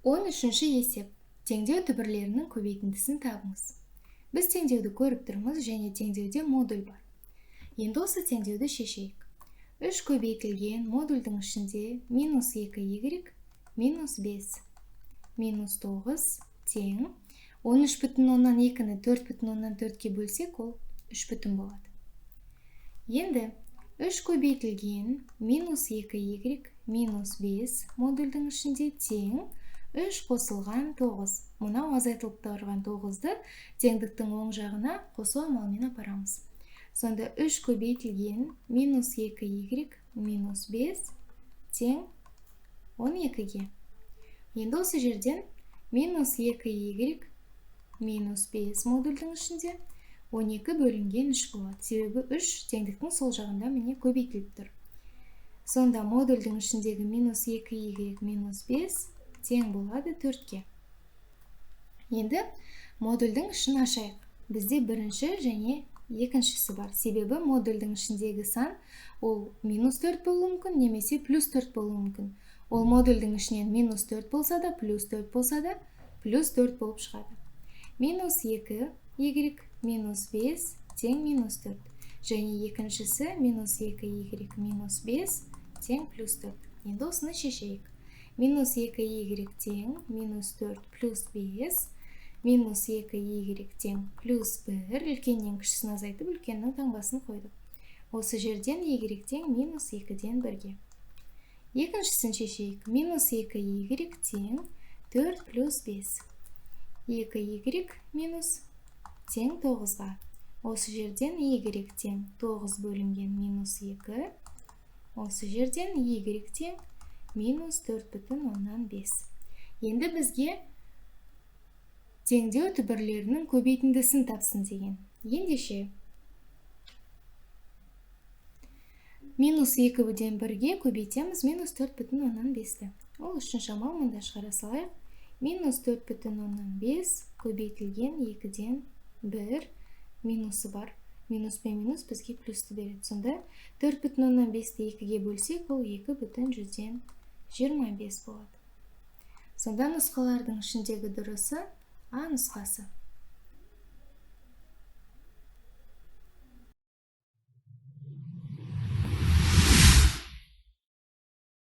13-ші есеп. Теңдеу түбірлерінің көбейтіндісін табыңыз. Біз теңдеуді көріп тұрмыз және теңдеуде модуль бар. Енді осы теңдеуді шешейік. 3 көбейтілген модульдің ішінде минус 2y минус 5 минус 9 тең 13,2-ні 4,4-ке бөлсек, ол 3 бүтін болады. Енді 3 көбейтілген минус 2y минус 5 модульдің ішінде тең 3 қосылған 9. Мұнау азайтылып тұрған 9-ды теңдіктің оң жағына қосу амалымен апарамыз. Сонда 3 көбейтілген минус 2y минус 5 тең 12-ге. Енді осы жерден минус 2y минус 5 модульдің ішінде 12 бөлінген 3 болады. Себебі 3 теңдіктің сол жағында міне көбейтіліп тұр. Сонда модульдің ішіндегі минус 2y минус 5 тең болады 4-ке. Енді модульдің ішін ашайық. Бізде бірінші және екіншісі бар. Себебі модульдің ішіндегі сан ол минус 4 болуы мүмкін, немесе плюс 4 болуы мүмкін. Ол модульдің ішінен минус 4 болса да, плюс 4 болса да, плюс 4 болып шығады. Минус 2y минус 5 тең минус 4. Және екіншісі минус 2y минус 5 тең плюс 4. Енді осыны шешейік. Минус 2y тең минус 4 плюс 5, минус 2y тең плюс 1, үлкеннен кішісін азайтып, үлкеннің таңбасын қойдық. Осы жерден y тең минус 2-ден 1-ге. Екіншісін шешейік. Минус 2y тең 4 плюс 5. 2y минус тең 9-ға. Осы жерден y тең 9 бөлінген минус 2. Осы жерден y тең минус 4,5. Енді бізге теңдеу түбірлерінің көбейтіндісін тапсын деген. Ендеше минус 2-ден 1-ге көбейтеміз минус 4,5-ті. Ол үшін шамал мұнда шығара салайық. Минус 4,5 көбейтілген 2-ден 1 минусы бар. Минус пен минус бізге плюсті береді. Сонда 4,5-ті 2-ге бөлсек, ол 2,125 болады. Сонда нұсқалардың ішіндегі дұрысы А нұсқасы.